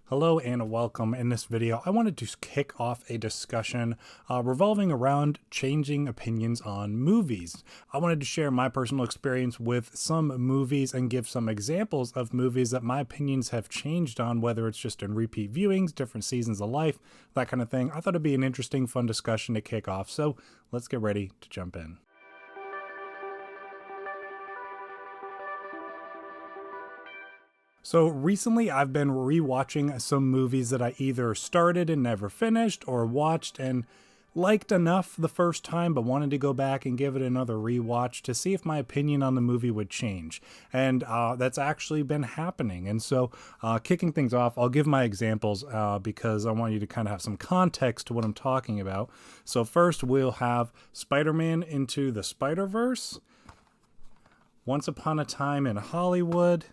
Hello and welcome. In this video, I wanted to kick off a discussion revolving around changing opinions on movies. I wanted to share my personal experience with some movies and give some examples of movies that my opinions have changed on, whether it's just in repeat viewings, different seasons of life, that kind of thing. I thought it'd be an interesting, fun discussion to kick off. So let's get ready to jump in. So recently I've been rewatching some movies that I either started and never finished or watched and liked enough the first time but wanted to go back and give it another rewatch to see if my opinion on the movie would change. And that's actually been happening. And so kicking things off, I'll give my examples because I want you to kind of have some context to what I'm talking about. So first we'll have Spider-Man Into the Spider-Verse, Once Upon a Time in Hollywood,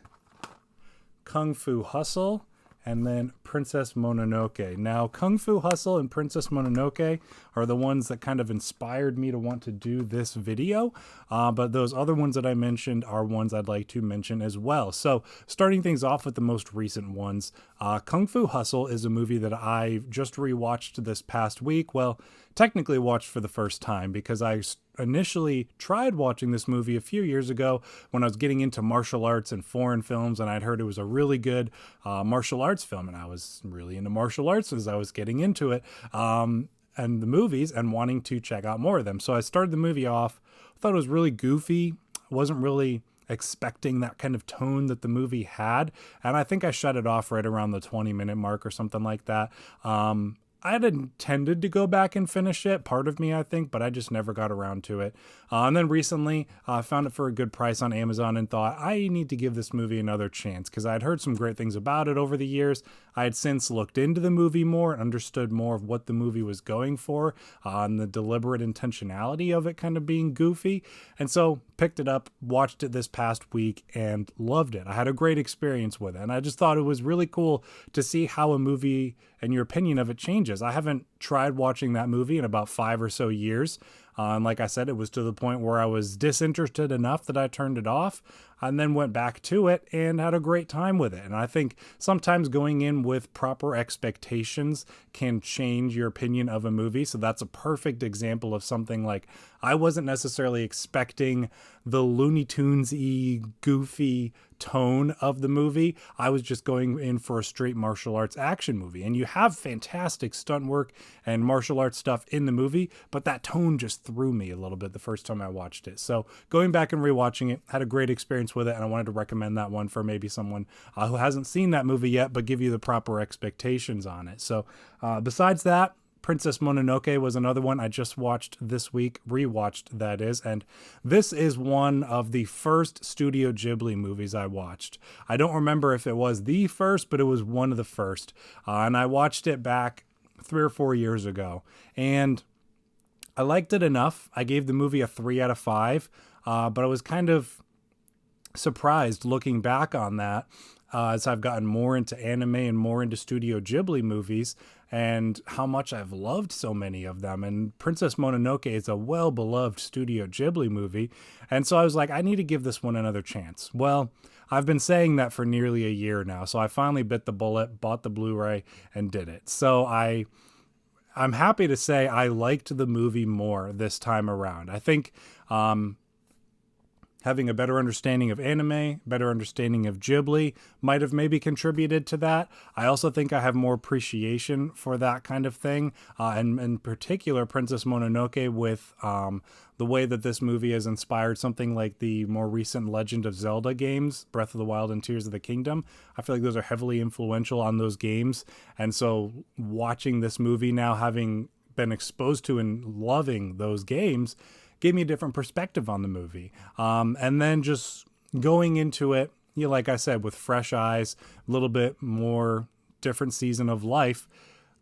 Kung Fu Hustle, and then Princess Mononoke. Now, Kung Fu Hustle and Princess Mononoke are the ones that kind of inspired me to want to do this video, but those other ones that I mentioned are ones I'd like to mention as well. So, starting things off with the most recent ones, Kung Fu Hustle is a movie that I just rewatched this past week. Well, technically watched for the first time because I initially tried watching this movie a few years ago when I was getting into martial arts and foreign films, and I'd heard it was a really good martial arts film, and I was really into martial arts as I was getting into it and the movies and wanting to check out more of them. So I started the movie off, thought it was really goofy, wasn't really expecting that kind of tone that the movie had, and I think I shut it off right around the 20-minute mark or something like that. I had intended to go back and finish it, part of me, I think, but I just never got around to it. And then recently, I found it for a good price on Amazon and thought, I need to give this movie another chance because I'd heard some great things about it over the years. I had since looked into the movie more and understood more of what the movie was going for and the deliberate intentionality of it kind of being goofy. And so picked it up, watched it this past week, and loved it. I had a great experience with it. And I just thought it was really cool to see how a movie and your opinion of it changes. I haven't tried watching that movie in about 5 or so years. And like I said, it was to the point where I was disinterested enough that I turned it off and then went back to it and had a great time with it. And I think sometimes going in with proper expectations can change your opinion of a movie. So that's a perfect example of something like I wasn't necessarily expecting the Looney Tunes-y, goofy tone of the movie. I was just going in for a straight martial arts action movie. And you have fantastic stunt work and martial arts stuff in the movie, but that tone just threw me a little bit the first time I watched it. So going back and rewatching it, had a great experience with it, and I wanted to recommend that one for maybe someone who hasn't seen that movie yet, but give you the proper expectations on it. So besides that, Princess Mononoke was another one I just watched this week, rewatched that is, and this is one of the first Studio Ghibli movies I watched. I don't remember if it was the first, but it was one of the first, and I watched it back 3 or 4 years ago, and I liked it enough. I gave the movie a 3 out of 5, but I was kind of surprised looking back on that as I've gotten more into anime and more into Studio Ghibli movies and how much I've loved so many of them. And Princess Mononoke is a well-beloved Studio Ghibli movie. And so I was like, I need to give this one another chance. Well, I've been saying that for nearly a year now. So I finally bit the bullet, bought the Blu-ray, and did it. So I'm happy to say I liked the movie more this time around. I think having a better understanding of anime, better understanding of Ghibli might have maybe contributed to that. I also think I have more appreciation for that kind of thing, and in particular Princess Mononoke with the way that this movie has inspired something like the more recent Legend of Zelda games, Breath of the Wild and Tears of the Kingdom. I feel like those are heavily influential on those games, and so watching this movie now, having been exposed to and loving those games, gave me a different perspective on the movie. And then just going into it, like I said, with fresh eyes, a little bit more different season of life,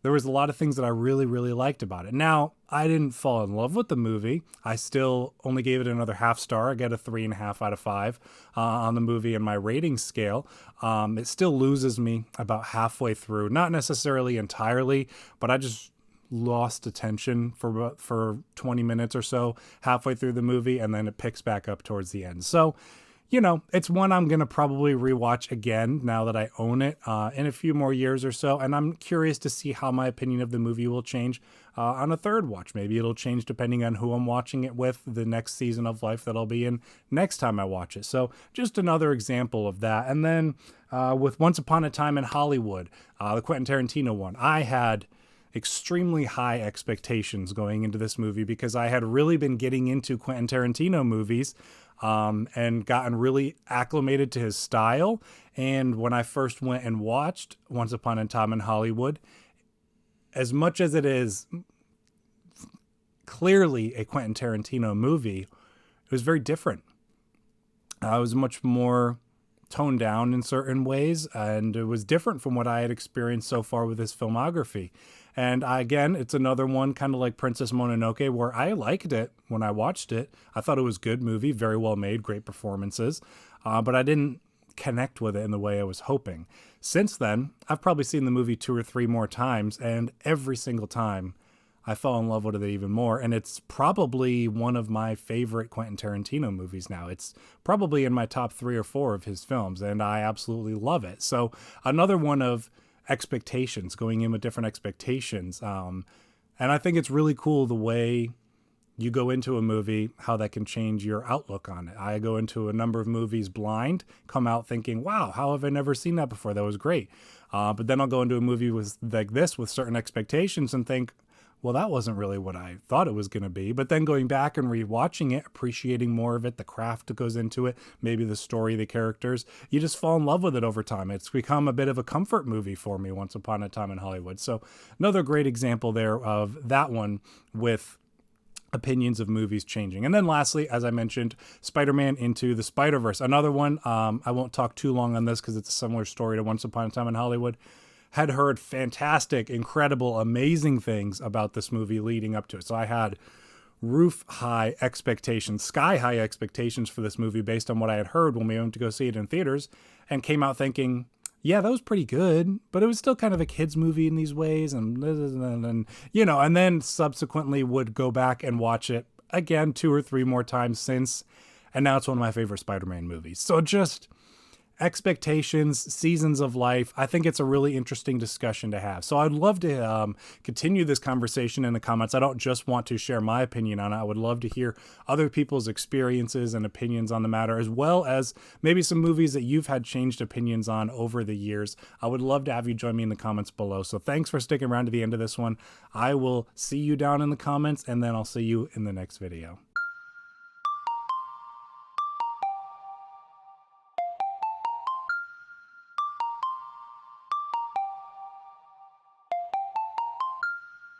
there was a lot of things that I really, really liked about it. Now, I didn't fall in love with the movie. I still only gave it another half star. I get a 3.5 out of 5 on the movie in my rating scale. It still loses me about halfway through, not necessarily entirely, but I just lost attention for 20 minutes or so halfway through the movie, and then it picks back up towards the end. So it's one I'm going to probably rewatch again now that I own it in a few more years or so. And I'm curious to see how my opinion of the movie will change on a third watch. Maybe it'll change depending on who I'm watching it with, the next season of life that I'll be in next time I watch it. So just another example of that. And then with Once Upon a Time in Hollywood, the Quentin Tarantino one, I had extremely high expectations going into this movie because I had really been getting into Quentin Tarantino movies and gotten really acclimated to his style. And when I first went and watched Once Upon a Time in Hollywood, as much as it is clearly a Quentin Tarantino movie, it was very different. It was much more toned down in certain ways, and it was different from what I had experienced so far with his filmography. And again, it's another one kind of like Princess Mononoke, where I liked it when I watched it. I thought it was a good movie, very well made, great performances, but I didn't connect with it in the way I was hoping. Since then, I've probably seen the movie 2 or 3 more times, and every single time I fell in love with it even more. And it's probably one of my favorite Quentin Tarantino movies now. It's probably in my top 3 or 4 of his films, and I absolutely love it. So another one of expectations, going in with different expectations. And I think it's really cool the way you go into a movie, how that can change your outlook on it. I go into a number of movies blind, come out thinking, wow, how have I never seen that before? That was great. But then I'll go into a movie with like this with certain expectations and think, well, that wasn't really what I thought it was going to be. But then going back and rewatching it, appreciating more of it, the craft that goes into it, maybe the story, the characters, you just fall in love with it over time. It's become a bit of a comfort movie for me, Once Upon a Time in Hollywood. So another great example there of that one with opinions of movies changing. And then lastly, as I mentioned, Spider-Man Into the Spider-Verse. Another one, I won't talk too long on this because it's a similar story to Once Upon a Time in Hollywood. Had heard fantastic, incredible, amazing things about this movie leading up to it. So I had roof high expectations, sky high expectations for this movie based on what I had heard when we went to go see it in theaters, and came out thinking, yeah, that was pretty good, but it was still kind of a kid's movie in these ways. And then subsequently would go back and watch it again 2 or 3 more times since. And now it's one of my favorite Spider-Man movies. So just expectations, seasons of life. I think it's a really interesting discussion to have. So I'd love to continue this conversation in the comments. I don't just want to share my opinion on it. I would love to hear other people's experiences and opinions on the matter, as well as maybe some movies that you've had changed opinions on over the years. I would love to have you join me in the comments below. So thanks for sticking around to the end of this one. I will see you down in the comments, and then I'll see you in the next video.